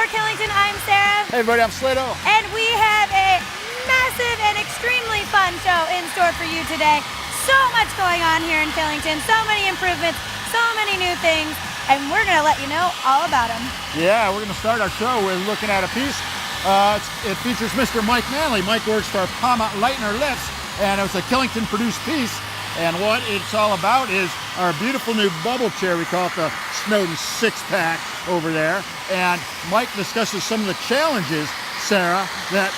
Explore Killington, I'm Sara. Hey everybody, I'm Slado. And we have a massive and extremely fun show in store for you today. So much going on here in Killington, so many improvements, so many new things, and we're going to let you know all about them. Yeah, we're going to start our show with looking at a piece. It features Mr. Mike Manley. Mike works for Poma Leitner Lifts, and it was a Killington produced piece. And what it's all about is our beautiful new bubble chair. We call it the Snowdon Six over there. And Mike discusses some of the challenges, Sara, that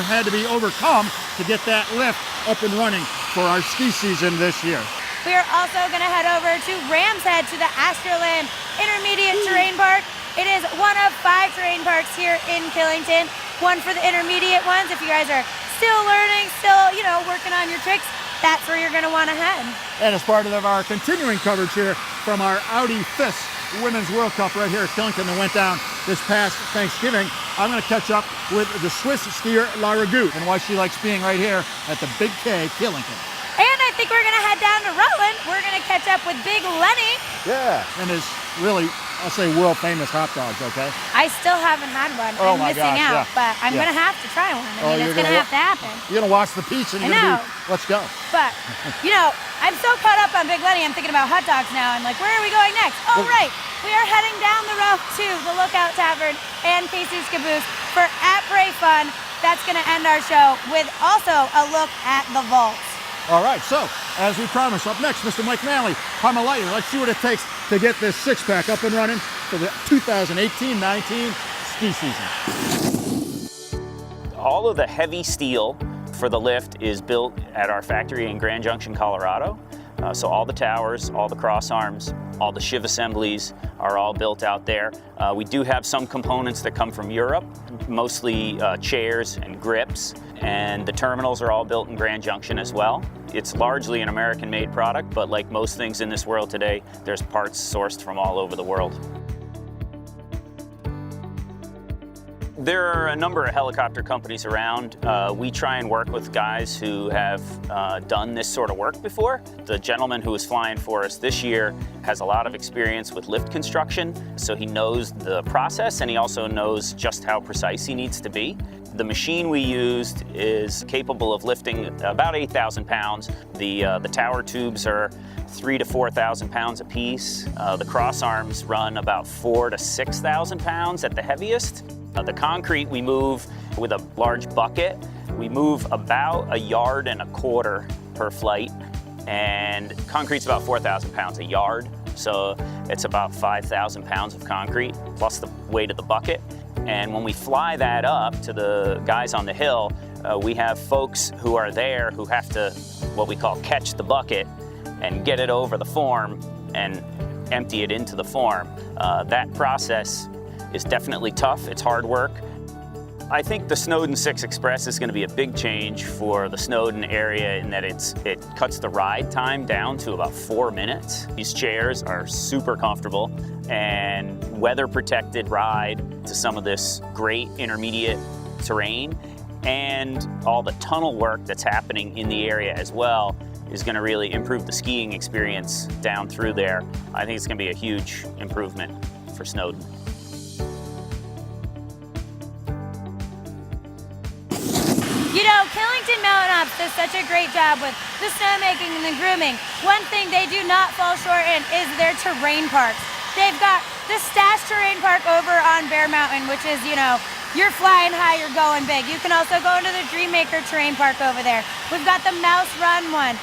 had to be overcome to get that lift up and running for our ski season this year. We are also going to head over to Ramshead to the Astroland Intermediate Terrain Park. It is one of 5 terrain parks here in Killington. One for the intermediate ones. If you guys are still learning, still, working on your tricks, that's where you're going to want to head. And as part of our continuing coverage here from our Audi FIS Women's World Cup right here at Killington that went down this past Thanksgiving, I'm going to catch up with the Swiss skier Lara Gut and why she likes being right here at the Big K Killington. And I think we're going to head down to Rutland. We're going to catch up with Big Lenny. Yeah, and his really, I'll say, world famous hot dogs, okay? I still haven't had one. Oh, I'm missing out, yeah. but I'm going to have to try one. I mean, it's going to have to happen. You're going to watch the pizza and you're going to be, let's go. But, I'm so caught up on Big Lenny, I'm thinking about hot dogs now. I'm like, where are we going next? Oh, right. We are heading down the road to the Lookout Tavern and Casey's Caboose for Après Fun. That's going to end our show with also a look at the vaults. All right, so as we promised, up next, Mr. Mike Manley, Poma Leitner. Let's see what it takes to get this six-pack up and running for the 2018-19 ski season. All of the heavy steel for the lift is built at our factory in Grand Junction, Colorado. So all the towers, all the cross arms, all the shiv assemblies are all built out there. We do have some components that come from Europe, mostly chairs and grips, and the terminals are all built in Grand Junction as well. It's largely an American-made product, but like most things in this world today, there's parts sourced from all over the world. There are a number of helicopter companies around. We try and work with guys who have done this sort of work before. The gentleman who is flying for us this year has a lot of experience with lift construction, so he knows the process and he also knows just how precise he needs to be. The machine we used is capable of lifting about 8,000 pounds. The tower tubes are 3,000 to 4,000 pounds a piece. The cross arms run about 4,000 to 6,000 pounds at the heaviest. The concrete we move with a large bucket. We move about 1.25 yards per flight, and concrete's about 4,000 pounds a yard, so it's about 5,000 pounds of concrete plus the weight of the bucket. And when we fly that up to the guys on the hill, we have folks who are there who have to, what we call, catch the bucket and get it over the form and empty it into the form. That process is definitely tough. It's hard work. I think the Snowdon Six Express is going to be a big change for the Snowdon area in that it cuts the ride time down to about 4 minutes. These chairs are super comfortable and weather protected ride to some of this great intermediate terrain, and all the tunnel work that's happening in the area as well is going to really improve the skiing experience down through there. I think it's going to be a huge improvement for Snowdon. Killington Mountain Ops does such a great job with the snowmaking and the grooming. One thing they do not fall short in is their terrain parks. They've got the Stash Terrain Park over on Bear Mountain, which is, you're flying high, you're going big. You can also go into the Dreammaker Terrain Park over there. We've got the Mouse Run one.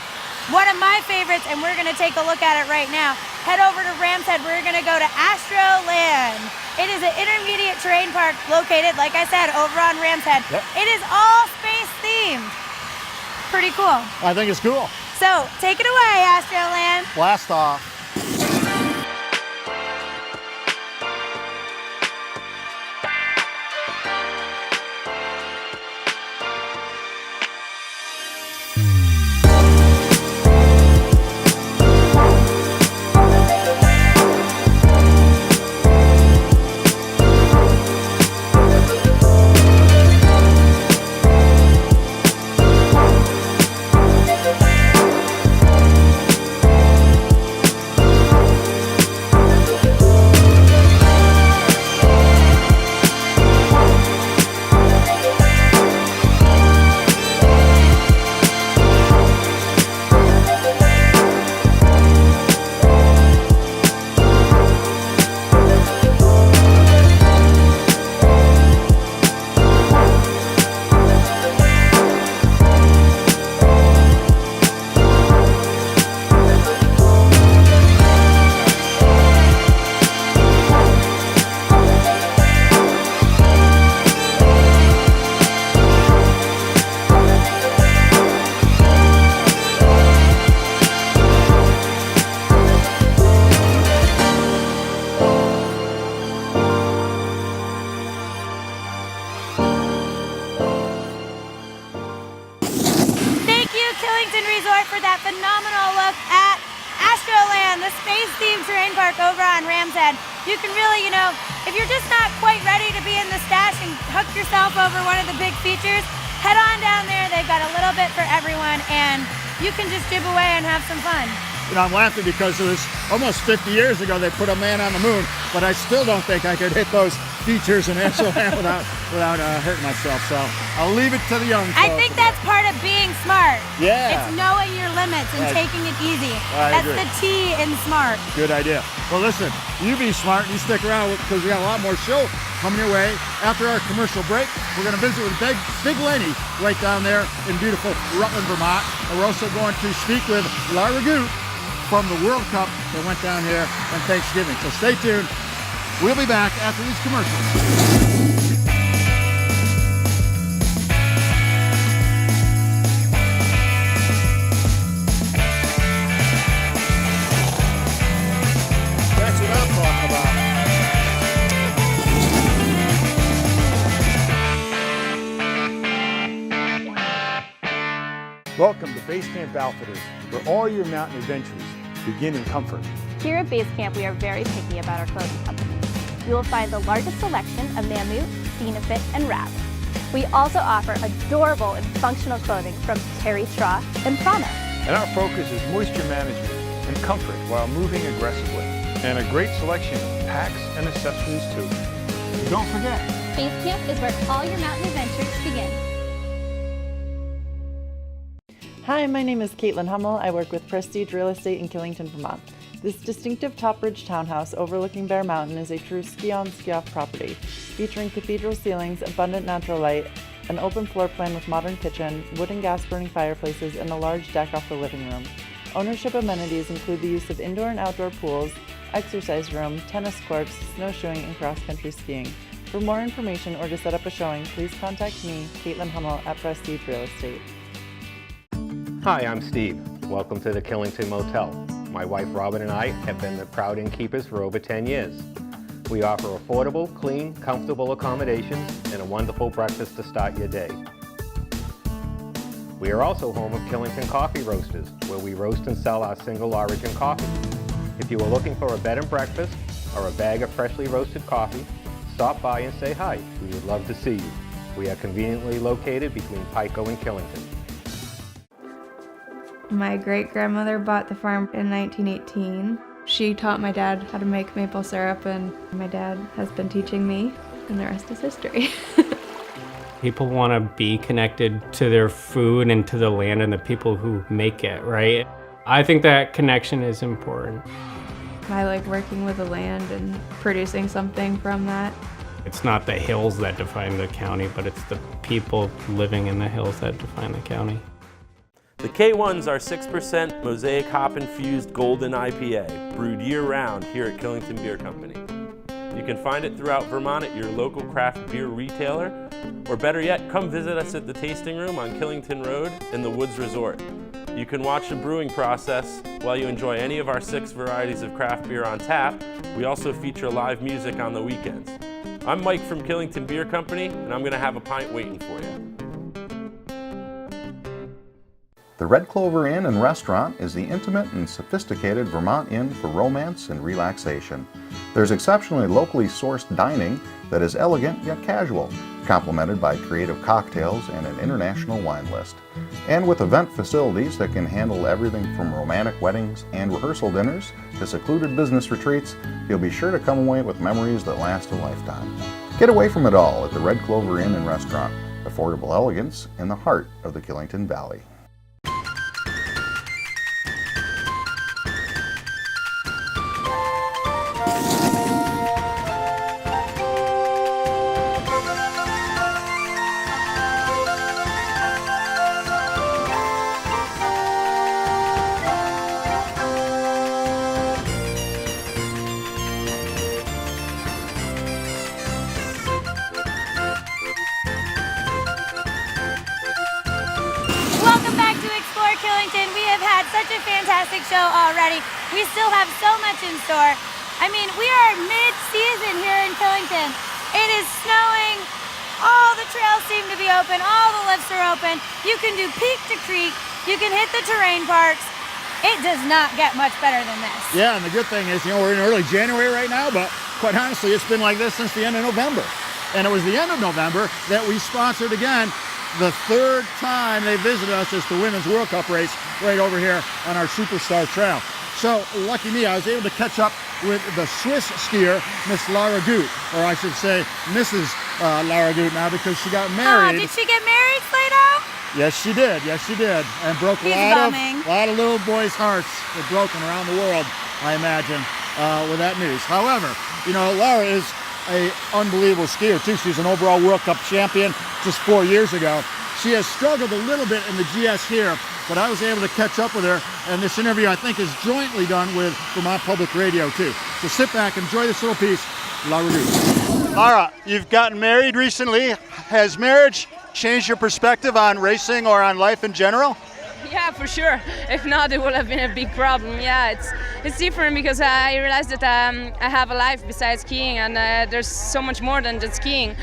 One of my favorites, and we're gonna take a look at it right now. Head over to Ramshead, we're gonna go to Astroland. It is an intermediate terrain park located, like I said, over on Ramshead. Yep. It is all space themed. Pretty cool. I think it's cool. So, take it away, Astroland. Blast off. phenomenal look at Astroland, the space-themed terrain park over on Ramshead. You can really, if you're just not quite ready to be in the stash and hook yourself over one of the big features, head on down there. They've got a little bit for everyone, and you can just jib away and have some fun. I'm laughing because it was almost 50 years ago they put a man on the moon, but I still don't think I could hit those features in Astroland without hurting myself. So I'll leave it to the young folks. I think that's part of being smart. Yeah. It's knowing your limits and taking it easy. I That's agree. the T in smart. Good idea. Well, listen, you be smart and you stick around because we got a lot more show coming your way. After our commercial break, we're going to visit with Big Lenny right down there in beautiful Rutland, Vermont. And we're also going to speak with Lara Goot from the World Cup that went down here on Thanksgiving. So stay tuned. We'll be back after these commercials. That's what I'm talking about. Welcome to Base Camp Outfitters, where all your mountain adventures begin in comfort. Here at Base Camp, we are very picky about our clothing company. You will find the largest selection of Mammut, Dynafit, and Rab. We also offer adorable and functional clothing from Terry Straw and Prana. And our focus is moisture management and comfort while moving aggressively. And a great selection of packs and accessories too. Don't forget, Base Camp is where all your mountain adventures begin. Hi, my name is Caitlin Hummel. I work with Prestige Real Estate in Killington, Vermont. This distinctive top-ridge townhouse overlooking Bear Mountain is a true ski-on, ski-off property, featuring cathedral ceilings, abundant natural light, an open floor plan with modern kitchen, wood and gas-burning fireplaces, and a large deck off the living room. Ownership amenities include the use of indoor and outdoor pools, exercise room, tennis courts, snowshoeing, and cross-country skiing. For more information or to set up a showing, please contact me, Caitlin Hummel, at Prestige Real Estate. Hi, I'm Steve. Welcome to the Killington Motel. My wife Robin and I have been the proud innkeepers for over 10 years. We offer affordable, clean, comfortable accommodations and a wonderful breakfast to start your day. We are also home of Killington Coffee Roasters, where we roast and sell our single origin coffee. If you are looking for a bed and breakfast or a bag of freshly roasted coffee, stop by and say hi. We would love to see you. We are conveniently located between Pico and Killington. My great-grandmother bought the farm in 1918. She taught my dad how to make maple syrup, and my dad has been teaching me, and the rest is history. People want to be connected to their food and to the land and the people who make it, right? I think that connection is important. I like working with the land and producing something from that. It's not the hills that define the county, but it's the people living in the hills that define the county. The K1's our 6% Mosaic hop-infused golden IPA, brewed year-round here at Killington Beer Company. You can find it throughout Vermont at your local craft beer retailer, or better yet, come visit us at the Tasting Room on Killington Road in the Woods Resort. You can watch the brewing process while you enjoy any of our 6 varieties of craft beer on tap. We also feature live music on the weekends. I'm Mike from Killington Beer Company, and I'm going to have a pint waiting for you. The Red Clover Inn and Restaurant is the intimate and sophisticated Vermont inn for romance and relaxation. There's exceptionally locally sourced dining that is elegant yet casual, complemented by creative cocktails and an international wine list. And with event facilities that can handle everything from romantic weddings and rehearsal dinners to secluded business retreats, you'll be sure to come away with memories that last a lifetime. Get away from it all at the Red Clover Inn and Restaurant, affordable elegance in the heart of the Killington Valley. Welcome back to Explore Killington. We have had such a fantastic show already. We still have so much in store. I mean, we are mid-season here in Killington. It is snowing. All the trails seem to be open. All the lifts are open. You can do peak to creek. You can hit the terrain parks. It does not get much better than this. Yeah, and the good thing is, we're in early January right now, but quite honestly, it's been like this since the end of November. And it was the end of November that we sponsored again the third time they visited us as the Women's World Cup race right over here on our Superstar Trail. So, lucky me, I was able to catch up with the Swiss skier, Miss Lara Gut, or I should say Mrs. Lara Gut now, because she got married. Did she get married, Slado? Yes, she did. Yes, she did. And broke a lot of little boys' hearts were broken around the world, I imagine, with that news. However, Lara is an unbelievable skier, too. She was an overall World Cup champion just 4 years ago. She has struggled a little bit in the GS here, but I was able to catch up with her, and this interview, I think, is jointly done with Vermont Public Radio, too. So sit back, enjoy this little piece. Lara Gut. Lara, you've gotten married recently. Has marriage changed your perspective on racing or on life in general? Yeah, for sure. If not, it would have been a big problem. Yeah, it's different because I realized that I have a life besides skiing, and there's so much more than just skiing.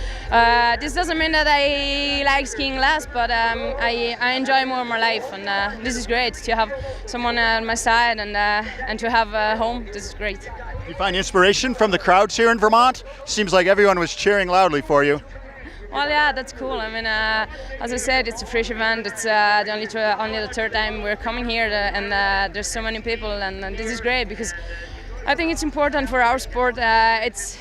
This doesn't mean that I like skiing less, but I enjoy more my life, and this is great to have someone at my side and to have a home. This is great. Do you find inspiration from the crowds here in Vermont? Seems like everyone was cheering loudly for you. Well, yeah, that's cool. I mean, as I said, it's a fresh event. It's only the third time we're coming here, and there's so many people, and this is great because I think it's important for our sport. It's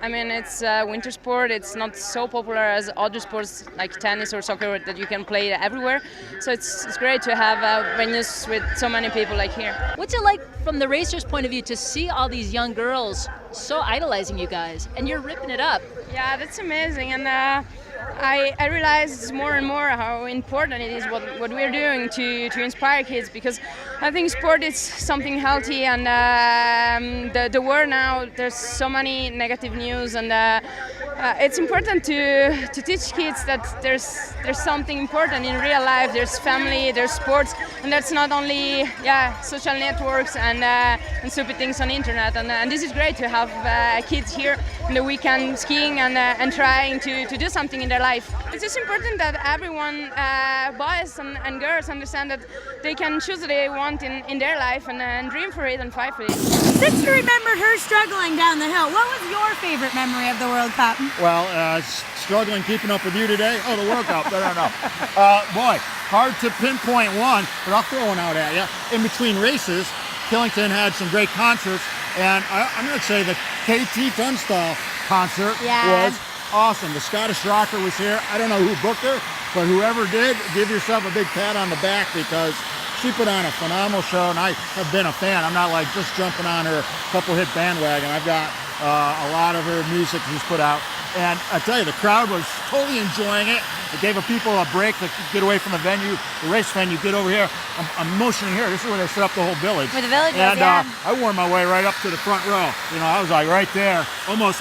winter sport. It's not so popular as other sports like tennis or soccer that you can play everywhere. So it's great to have venues with so many people like here. What's it like from the racer's point of view to see all these young girls so idolizing you guys, and you're ripping it up? Yeah, that's amazing, and I realize more and more how important it is what we're doing to inspire kids, because I think sport is something healthy, and the world now, there's so many negative news, and it's important to teach kids that there's something important in real life. There's family, there's sports, and that's not only social networks and stupid things on the internet. And this is great to have kids here in the weekend skiing and trying to do something in their life. It's just important that everyone, boys and girls, understand that they can choose what they want in their life and dream for it and fight for it. Since you remembered her struggling down the hill, what was your favorite memory of the World Cup? Well, struggling keeping up with you today. Oh, the World Cup. I don't know. Boy, hard to pinpoint one, but I'll throw one out at you. In between races, Killington had some great concerts, and I'm going to say the KT Tunstall concert was awesome. The Scottish rocker was here. I don't know who booked her, but whoever did, give yourself a big pat on the back, because she put on a phenomenal show, and I have been a fan. I'm not like just jumping on her couple hit bandwagon. I've got a lot of her music she's put out, and I tell you, the crowd was totally enjoying it. It gave people a break to get away from the venue, the race venue, get over here. I'm motioning here. This is where they set up the whole village. Where the village is, and I wore my way right up to the front row. I was like right there, almost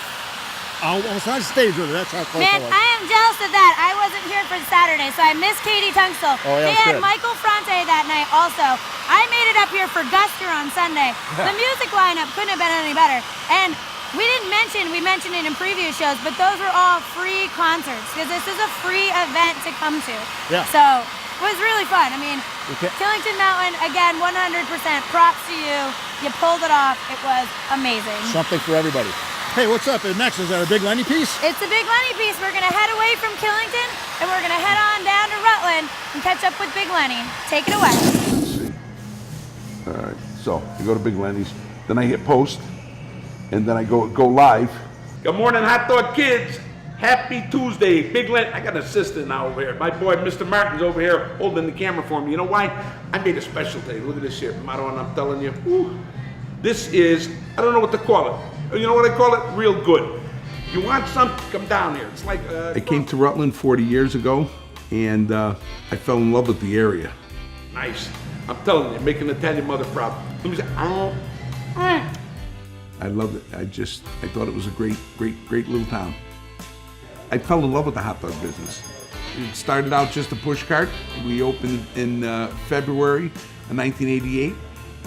on stage with her. That's how close I was. I am jealous of that. I wasn't here for Saturday, so I missed Katie Tunstall. Oh, yeah, they had Michael Fronte that night also. I made it up here for Guster on Sunday. The music lineup couldn't have been any better. And we mentioned it in previous shows, but those were all free concerts, because this is a free event to come to. Yeah. So it was really fun. I mean, Killington Mountain, again, 100% props to you. You pulled it off. It was amazing. Something for everybody. Hey, what's up? Next, is that a big Lenny piece? It's a big Lenny piece. We're going to head away from Killington, and we're going to head on down to Rutland and catch up with Big Lenny. Take it away. Let's see. All right, so I go to Big Lenny's, then I hit post, and then I go live. Good morning, hot dog kids. Happy Tuesday. Big Lenny. I got an assistant now over here. My boy, Mr. Martin's over here holding the camera for me. You know why? I made a special today. Look at this here, motto, and I'm telling you, this is, I don't know what to call it. You know what I call it? Real good. You want something, come down here. It's like... I came to Rutland 40 years ago, and I fell in love with the area. Nice. I'm telling you, making Italian mother proud. Let me say, I loved it. I thought it was a great little town. I fell in love with the hot dog business. It started out just a push cart. We opened in February of 1988,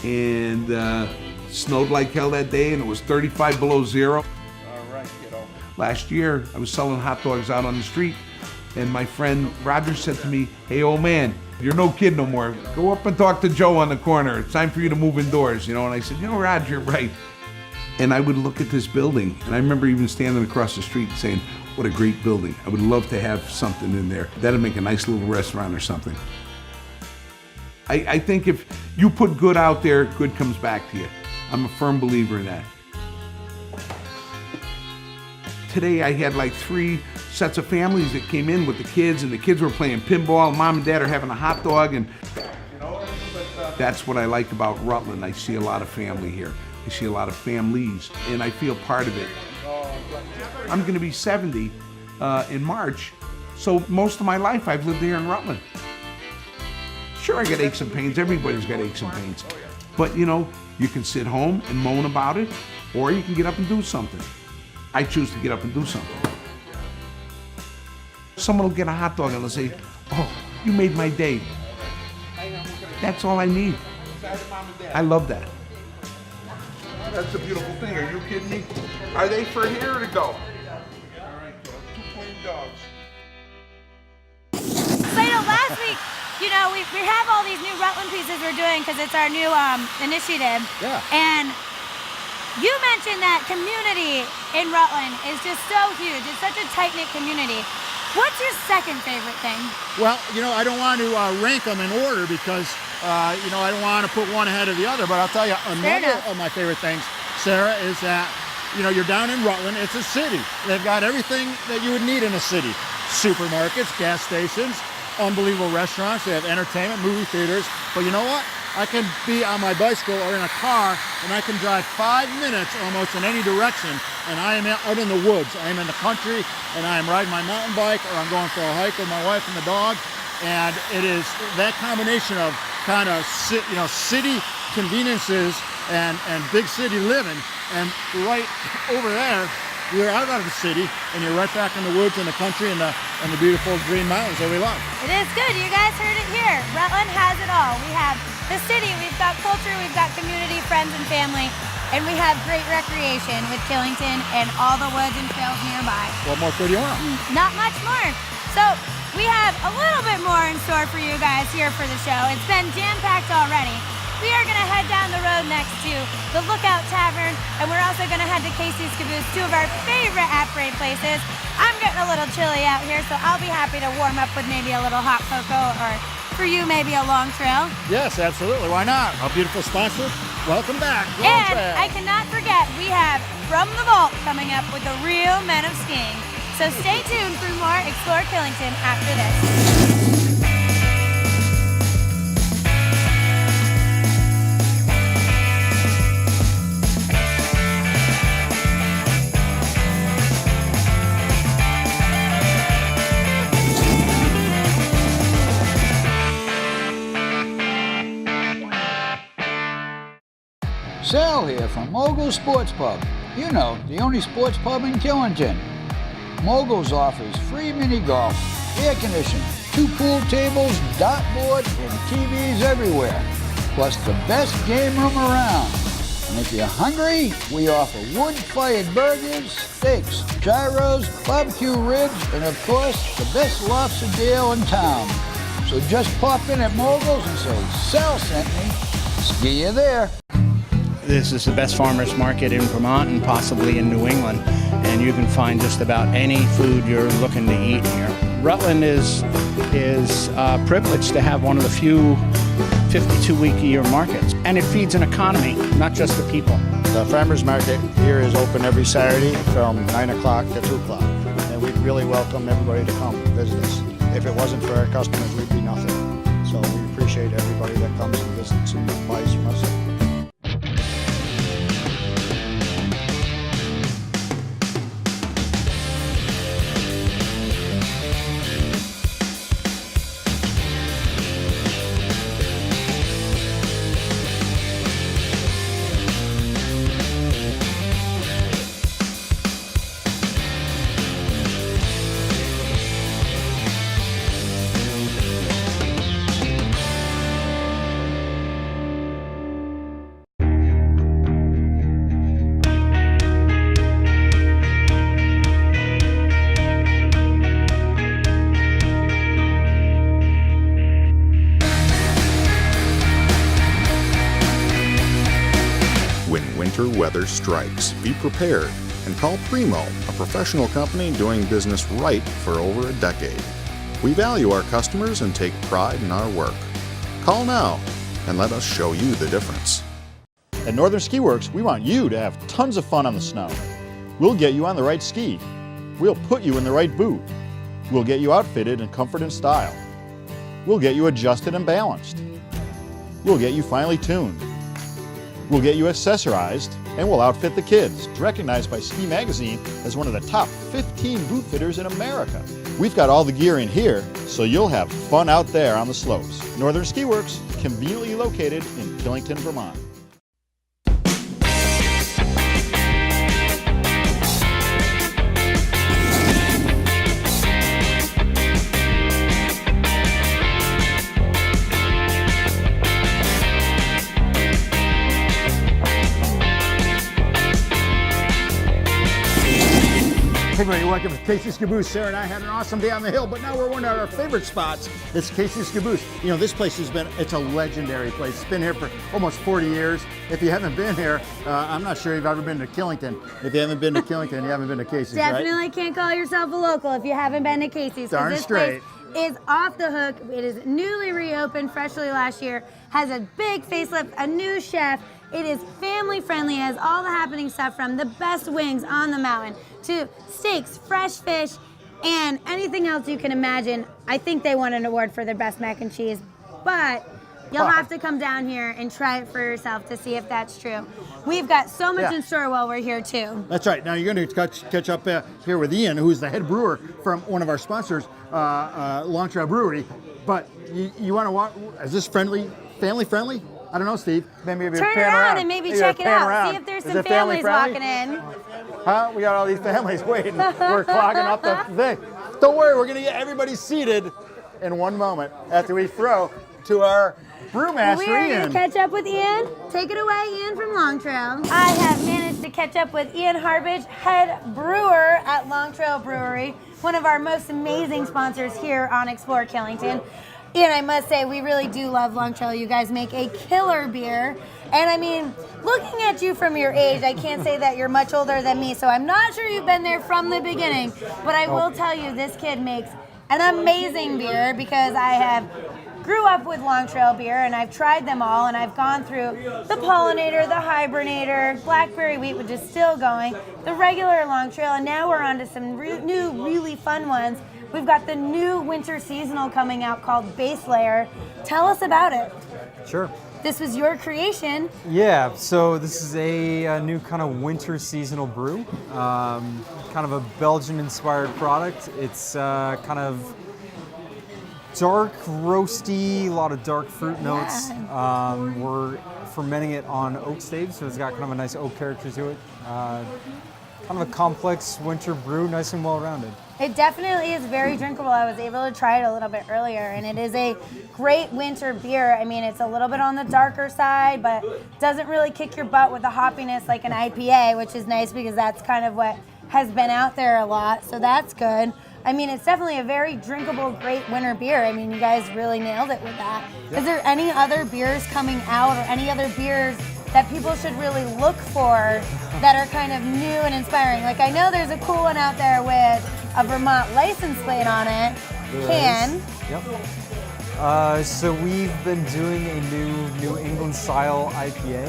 and snowed like hell that day, and it was 35 below zero. All right, kiddo. Last year, I was selling hot dogs out on the street, and my friend Roger said to me, "Hey, old man, You're no kid no more. Go up and talk to Joe on the corner. It's time for you to move indoors, you know. And I said, you know, Rod, you're right. And I would look at this building, and I remember even standing across the street saying, what a great building. I would love to have something in there. That'd make a nice little restaurant or something. I think if you put good out there, good comes back to you. I'm a firm believer in that. Today I had like 3 sets of families that came in with the kids, and the kids were playing pinball, mom and dad are having a hot dog, and that's what I like about Rutland. I see a lot of family here. I see a lot of families, and I feel part of it. I'm gonna be 70 in March, so most of my life I've lived here in Rutland. Sure, I got aches and pains, everybody's got aches and pains. But you know, you can sit home and moan about it, or you can get up and do something. I choose to get up and do something. Someone will get a hot dog and they'll say, oh, you made my day. That's all I need. I love that. That's a beautiful thing. Are you kidding me? Are they for here or to go? All right, 2 pointed dogs. So, last week, we have all these new Rutland pieces we're doing because it's our new initiative. Yeah. And you mentioned that community in Rutland is just so huge. It's such a tight-knit community. What's your second favorite thing? Well, I don't want to rank them in order because, I don't want to put one ahead of the other, but I'll tell you another of my favorite things, Sarah, is that, you're down in Rutland. It's a city. They've got everything that you would need in a city. Supermarkets, gas stations, unbelievable restaurants. They have entertainment, movie theaters. But you know what? I can be on my bicycle or in a car, and I can drive 5 minutes almost in any direction, and I am out in the woods. I am in the country, and I am riding my mountain bike, or I'm going for a hike with my wife and the dog. And it is that combination of kind of city conveniences and big city living. And right over there, you're out of the city, and you're right back in the woods and the country and the beautiful green mountains that we love. It is good. You guys heard it here. Rutland has it all. We have the city, we've got culture, we've got community, friends, and family, and we have great recreation with Killington and all the woods and trails nearby. What more could you want? Not much more. So we have a little bit more in store for you guys here for the show. It's been jam-packed already. We are going to head down the road next to the Lookout Tavern, and we're also going to head to Casey's Caboose, 2 of our favorite at-parade places. I'm getting a little chilly out here, so I'll be happy to warm up with maybe a little hot cocoa, or for you, maybe a Long Trail. Yes, absolutely. Why not? Our beautiful sponsor. Welcome back, Long And Trail. I cannot forget, we have From the Vault coming up with the real men of skiing. So stay tuned for more Explore Killington after this. Sal here from Mogul's Sports Pub. You know, the only sports pub in Killington. Mogul's offers free mini golf, air conditioning, 2 pool tables, dartboard, and TVs everywhere. Plus the best game room around. And if you're hungry, we offer wood-fired burgers, steaks, gyros, barbecue ribs, and of course, the best lobster deal in town. So just pop in at Mogul's and say, Sal sent me. See you there. This is the best farmers market in Vermont and possibly in New England, and you can find just about any food you're looking to eat here. Rutland is privileged to have one of the few 52-week-a-year markets, and it feeds an economy, not just the people. The farmers market here is open every Saturday from 9 o'clock to 2 o'clock, and we'd really welcome everybody to come visit us. If it wasn't for our customers, we'd be nothing. So we appreciate everybody that comes and visits and buys from us. winter weather strikes. Be prepared and call Primo, a professional company doing business right for over a decade. We value our customers and take pride in our work. Call now and let us show you the difference. At Northern Ski Works, we want you to have tons of fun on the snow. We'll get you on the right ski. We'll put you in the right boot. We'll get you outfitted in comfort and style. We'll get you adjusted and balanced. We'll get you finely tuned. We'll get you accessorized, and we'll outfit the kids, recognized by Ski Magazine as one of the top 15 boot fitters in America. We've got all the gear in here, so you'll have fun out there on the slopes. Northern Ski Works, conveniently located in Killington, Vermont. Hey everybody, welcome to Casey's Caboose. Sarah and I had an awesome day on the hill, but now we're one of our favorite spots. It's Casey's Caboose. You know, this place it's a legendary place. It's been here for almost 40 years. If you haven't been here, I'm not sure you've ever been to Killington. If you haven't been to Killington, you haven't been to Casey's, Definitely right? can't call yourself a local if you haven't been to Casey's. Darn this straight. Place is off the hook. It is newly reopened, freshly last year, has a big facelift, a new chef. It is family friendly, has all the happening stuff from the best wings on the mountain to steaks, fresh fish, and anything else you can imagine. I think they won an award for their best mac and cheese, but you'll have to come down here and try it for yourself to see if that's true. We've got so much in store while we're here too. That's right. Now you're going to catch up here with Ian, who's the head brewer from one of our sponsors, Long Trail Brewery. But you want to walk? Is this family friendly? I don't know, Steve. Maybe turn around and maybe check it out. See if there's some families walking in. Huh? We got all these families waiting. We're clogging up the thing. Don't worry, we're going to get everybody seated in one moment after we throw to our brewmaster, We are Ian. going to catch up with Ian. Take it away, Ian from Long Trail. I have managed to catch up with Ian Harbage, head brewer at Long Trail Brewery, one of our most amazing sponsors here on Explore Killington. Ian, I must say, we really do love Long Trail. You guys make a killer beer. And I mean, looking at you from your age, I can't say that you're much older than me, so I'm not sure you've been there from the beginning. But I will tell you, this kid makes an amazing beer because I grew up with Long Trail beer and I've tried them all and I've gone through the Pollinator, the Hibernator, Blackberry Wheat, which is still going, the regular Long Trail, and now we're on to some new, really fun ones. We've got the new winter seasonal coming out called Base Layer. Tell us about it. Sure. This was your creation. Yeah, so this is a new kind of winter seasonal brew, kind of a Belgian-inspired product. It's kind of dark, roasty, a lot of dark fruit notes. We're fermenting it on oak staves, so it's got kind of a nice oak character to it. Kind of a complex winter brew, nice and well-rounded. It definitely is very drinkable. I was able to try it a little bit earlier, and it is a great winter beer. I mean, it's a little bit on the darker side, but doesn't really kick your butt with the hoppiness like an IPA, which is nice because that's kind of what has been out there a lot, so that's good. I mean, it's definitely a very drinkable, great winter beer. I mean, you guys really nailed it with that. Is there any other beers coming out or any other beers that people should really look for that are kind of new and inspiring? Like, I know there's a cool one out there with a Vermont license plate on it. Can. Yep. So we've been doing a New England style IPA,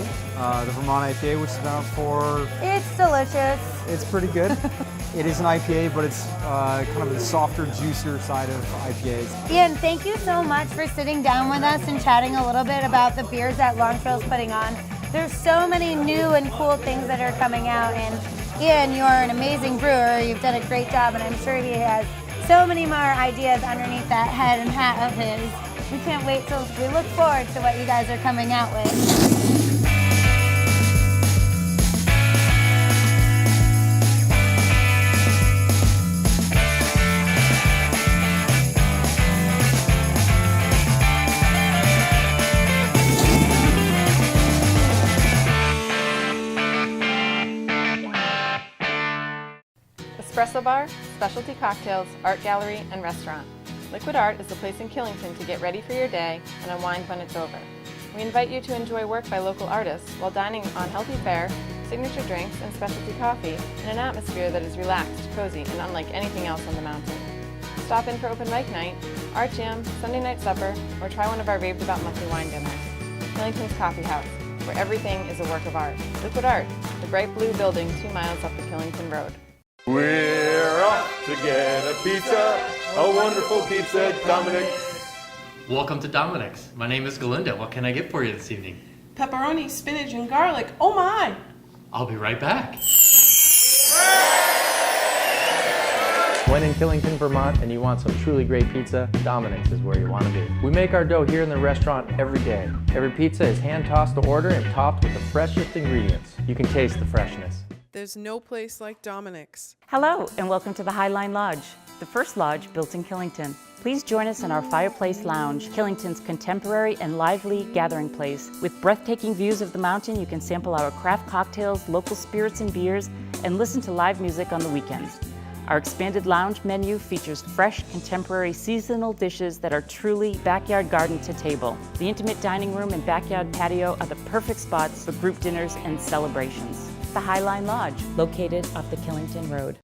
the Vermont IPA, which has been out for... It's delicious. It's pretty good. It is an IPA, but it's kind of the softer, juicier side of IPAs. Ian, thank you so much for sitting down with us and chatting a little bit about the beers that Long Trail's putting on. There's so many new and cool things that are coming out, and Ian, you're an amazing brewer. You've done a great job, and I'm sure he has so many more ideas underneath that head and hat of his. We can't wait till we look forward to what you guys are coming out with. Espresso bar, specialty cocktails, art gallery, and restaurant. Liquid Art is the place in Killington to get ready for your day and unwind when it's over. We invite you to enjoy work by local artists while dining on healthy fare signature drinks, and specialty coffee in an atmosphere that is relaxed, cozy, and unlike anything else on the mountain. Stop in for open mic night, art jam, Sunday night supper, or try one of our raved about monthly wine dinners. Killington's Coffee House, where everything is a work of art. Liquid Art, the bright blue building 2 miles up the Killington Road. We're off to get a pizza, a wonderful pizza at Dominic's. Welcome to Dominic's. My name is Galinda. What can I get for you this evening? Pepperoni, spinach, and garlic. Oh my! I'll be right back. When in Killington, Vermont, and you want some truly great pizza, Dominic's is where you want to be. We make our dough here in the restaurant every day. Every pizza is hand-tossed to order and topped with the freshest ingredients. You can taste the freshness. There's no place like Dominic's. Hello, and welcome to the Highline Lodge, the first lodge built in Killington. Please join us in our Fireplace Lounge, Killington's contemporary and lively gathering place. With breathtaking views of the mountain, you can sample our craft cocktails, local spirits and beers, and listen to live music on the weekends. Our expanded lounge menu features fresh, contemporary, seasonal dishes that are truly backyard garden to table. The intimate dining room and backyard patio are the perfect spots for group dinners and celebrations. The Highline Lodge, located off the Killington Road.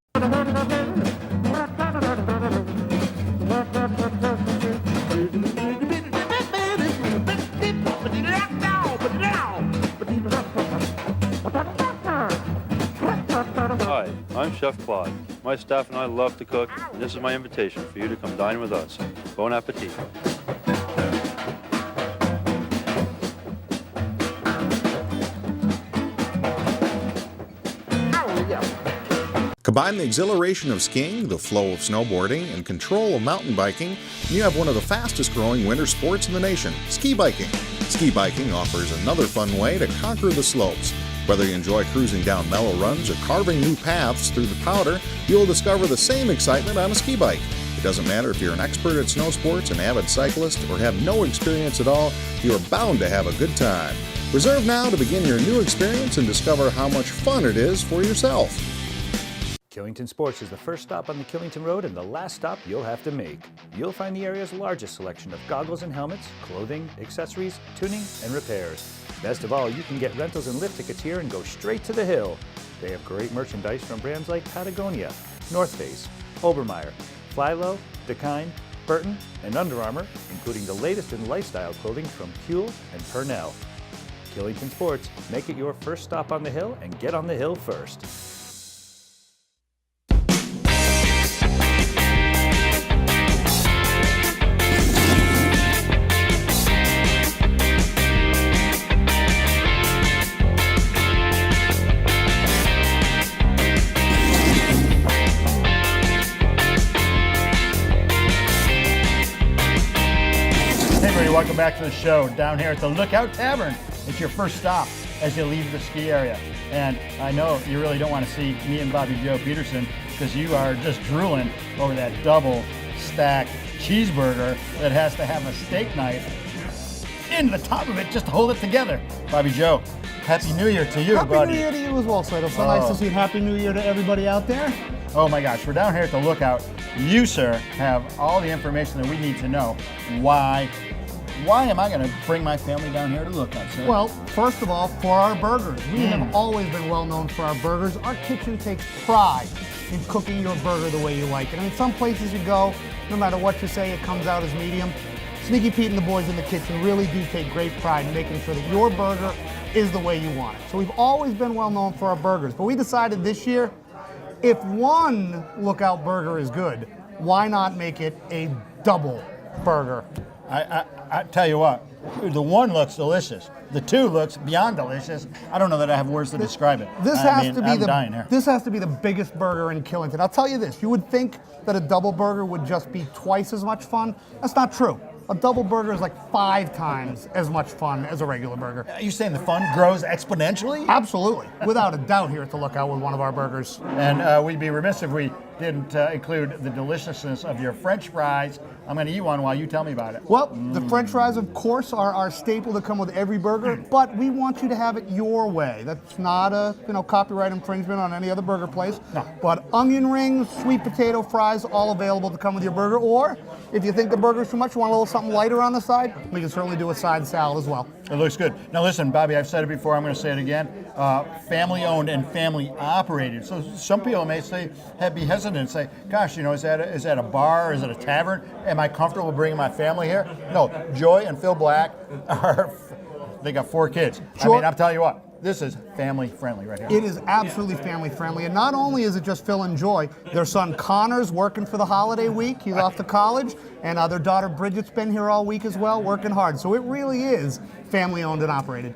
Hi, I'm Chef Claude. My staff and I love to cook, and this is my invitation for you to come dine with us. Bon appetit. Combine the exhilaration of skiing, the flow of snowboarding, and control of mountain biking, and you have one of the fastest growing winter sports in the nation, ski biking. Ski biking offers another fun way to conquer the slopes. Whether you enjoy cruising down mellow runs or carving new paths through the powder, you'll discover the same excitement on a ski bike. It doesn't matter if you're an expert at snow sports, an avid cyclist, or have no experience at all, you are bound to have a good time. Reserve now to begin your new experience and discover how much fun it is for yourself. Killington Sports is the first stop on the Killington Road and the last stop you'll have to make. You'll find the area's largest selection of goggles and helmets, clothing, accessories, tuning, and repairs. Best of all, you can get rentals and lift tickets here and go straight to the hill. They have great merchandise from brands like Patagonia, North Face, Obermeyer, Flylow, Dakine, Burton, and Under Armour, including the latest in lifestyle clothing from Kuhl and Purnell. Killington Sports, make it your first stop on the hill and get on the hill first. Welcome back to the show down here at the Lookout Tavern. It's your first stop as you leave the ski area. And I know you really don't want to see me and Bobby Joe Peterson because you are just drooling over that double stacked cheeseburger that has to have a steak knife in the top of it just to hold it together. Bobby Joe, Happy New Year to you, buddy. Happy New Year to you as well, Slado. So nice to see you. Happy New Year to everybody out there. Oh my gosh, we're down here at the Lookout. You, sir, have all the information that we need to know. Why am I going to bring my family down here to Lookout, sir? Well, first of all, for our burgers. We have always been well known for our burgers. Our kitchen takes pride in cooking your burger the way you like it. I mean, some places you go, no matter what you say, it comes out as medium. Sneaky Pete and the boys in the kitchen really do take great pride in making sure that your burger is the way you want it. So we've always been well known for our burgers. But we decided this year, if one Lookout burger is good, why not make it a double burger? I tell you what, the one looks delicious. The two looks beyond delicious. I don't know that I have words to describe it. This has to be the biggest burger in Killington. I'll tell you this, you would think that a double burger would just be twice as much fun. That's not true. A double burger is like 5 times as much fun as a regular burger. Are you saying the fun grows exponentially? Absolutely, without a doubt here at the Lookout with one of our burgers. And we'd be remiss if we didn't include the deliciousness of your French fries. I'm going to eat one while you tell me about it. Well, the French fries, of course, are our staple that come with every burger, but we want you to have it your way. That's not a copyright infringement on any other burger place. No. But onion rings, sweet potato fries, all available to come with your burger. Or if you think the burger's too much, you want a little something lighter on the side, we can certainly do a side salad as well. It looks good. Now listen, Bobby, I've said it before, I'm going to say it again. Family owned and family operated. So some people may be hesitant and say, gosh, is that a bar? Is it a tavern? Am I comfortable bringing my family here? No, Joy and Phil Black they got 4 kids. I mean, I'm telling you what. This is family friendly right here. It is absolutely family friendly. And not only is it just Phil and Joy, their son Connor's working for the holiday week. He's off to college. And their daughter Bridget's been here all week as well, working hard. So it really is family owned and operated.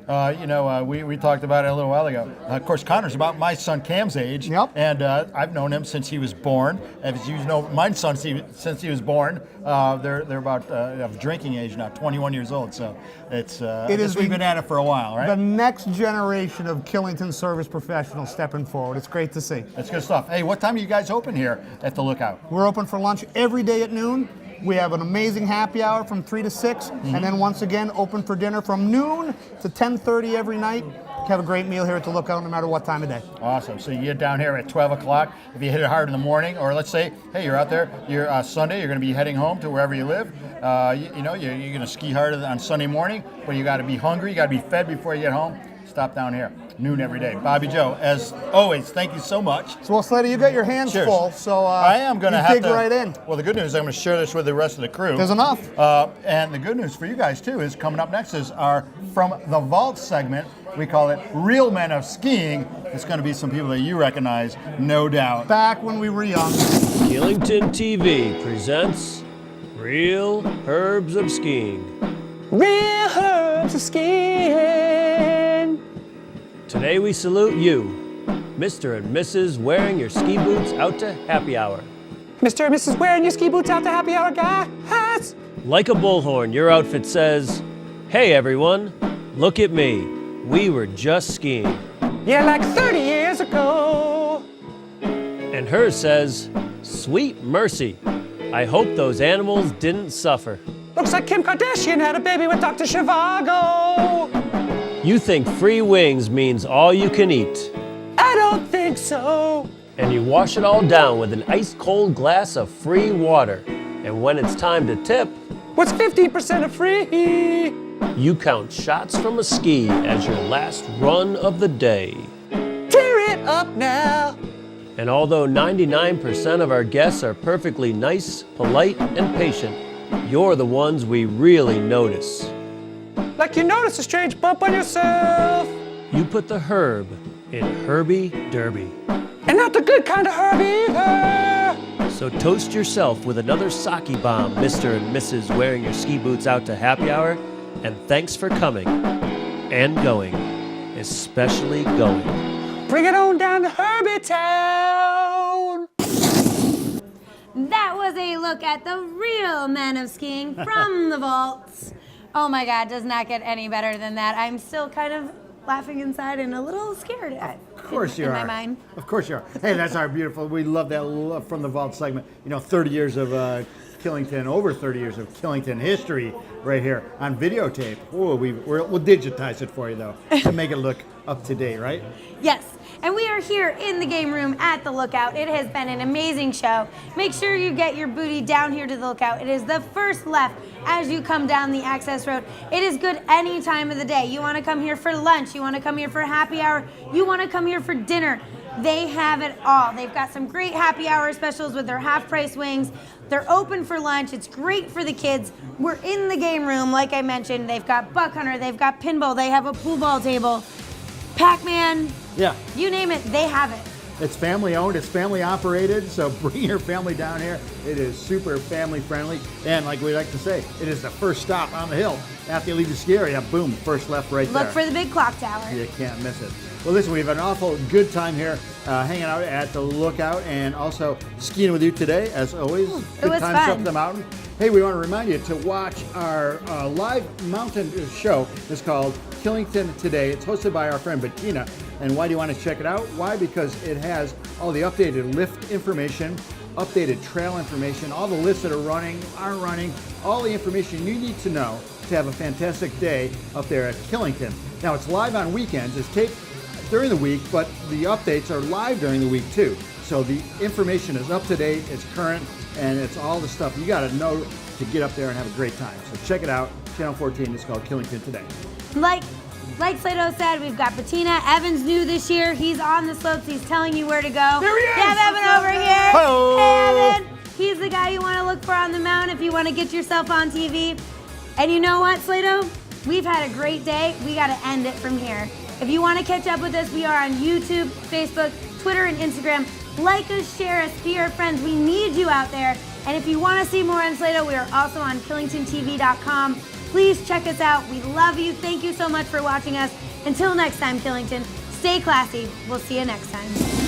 We talked about it a little while ago. Of course, Connor's about my son Cam's age. Yep. And I've known him since he was born. As you know, my son since he was born. They're about of drinking age now, 21 years old. So we've been at it for a while, right? The next generation of Killington service professionals stepping forward. It's great to see. That's good stuff. Hey, what time are you guys open here at the Lookout? We're open for lunch every day at noon. We have an amazing happy hour from 3 to 6, and then once again open for dinner from noon to 10:30 every night. Have a great meal here at the Lookout no matter what time of day. Awesome. So you get down here at 12 o'clock. If you hit it hard in the morning, or let's say, hey, you're out there, you're Sunday, you're going to be heading home to wherever you live. You're going to ski hard on Sunday morning, but you got to be hungry, you got to be fed before you get home. Stop down here, noon every day. Bobby Joe, as always, thank you so much. So, well, Slado, you got your hands full, so I am going to have dig right in. Well, the good news is I'm going to share this with the rest of the crew. There's enough. And the good news for you guys, too, is coming up next is our From the Vault segment. We call it Real Men of Skiing. It's going to be some people that you recognize, no doubt. Back when we were young. Killington TV presents Real Herbs of Skiing. Real Herbs of Skiing. Today we salute you, Mr. and Mrs. wearing your ski boots out to happy hour. Mr. and Mrs. wearing your ski boots out to happy hour, guys. Like a bullhorn, your outfit says, hey everyone, look at me. We were just skiing. Yeah, like 30 years ago. And hers says, sweet mercy. I hope those animals didn't suffer. Looks like Kim Kardashian had a baby with Dr. Zhivago. You think free wings means all you can eat. I don't think so. And you wash it all down with an ice-cold glass of free water. And when it's time to tip, what's 15% of free? You count shots from a ski as your last run of the day. Tear it up now. And although 99% of our guests are perfectly nice, polite, and patient, you're the ones we really notice. Like you notice a strange bump on yourself. You put the herb in Herbie Derby. And not the good kind of herb either. So toast yourself with another sake bomb, Mr. and Mrs. wearing your ski boots out to happy hour. And thanks for coming and going, especially going. Bring it on down to Herbie Town. That was a look at the real men of skiing from the vaults. Oh my God, does not get any better than that. I'm still kind of laughing inside and a little scared Of course you are. In my mind. Of course you are. Hey, that's our beautiful, we love that From the Vault segment. 30 years of Killington, over 30 years of Killington history right here on videotape. Oh, we'll digitize it for you, though, to make it look up to date, right? Yes, and we are here in the game room at the Lookout. It has been an amazing show. Make sure you get your booty down here to the Lookout. It is the first left as you come down the access road. It is good any time of the day. You want to come here for lunch, you want to come here for happy hour, you want to come here for dinner. They have it all. They've got some great happy hour specials with their half-price wings. They're open for lunch. It's great for the kids. We're in the game room, like I mentioned. They've got buck hunter, they've got pinball, they have a pool ball table, Pac-Man, yeah, you name it, they have it. It's family owned, it's family operated, so bring your family down here. It is super family friendly, and like we like to say, it is the first stop on the hill. After you leave the ski area, boom, first left right there. Look for the big clock tower. You can't miss it. Well, listen, we have an awful good time here hanging out at the Lookout and also skiing with you today, as always. Good was times fun. up the mountain. Hey, we want to remind you to watch our live mountain show. It's called Killington Today. It's hosted by our friend Bettina. And why do you want to check it out? Why? Because it has all the updated lift information, updated trail information, all the lifts that are running, aren't running, all the information you need to know to have a fantastic day up there at Killington. Now, it's live on weekends. It's taped during the week, but the updates are live during the week too. So the information is up to date, it's current, and it's all the stuff you got to know to get up there and have a great time. So check it out. Channel 14 is called Killington Today. Like Slado said, we've got Patina. Evan's new this year. He's on the slopes. He's telling you where to go. There he is! We have Evan over here. Hello. Hey, Evan. He's the guy you want to look for on the mountain if you want to get yourself on TV. And you know what, Slado? We've had a great day. We got to end it from here. If you want to catch up with us, we are on YouTube, Facebook, Twitter, and Instagram. Like us, share us, be our friends. We need you out there. And if you want to see more on Slado, we are also on KillingtonTV.com. Please check us out. We love you. Thank you so much for watching us. Until next time, Killington, stay classy. We'll see you next time.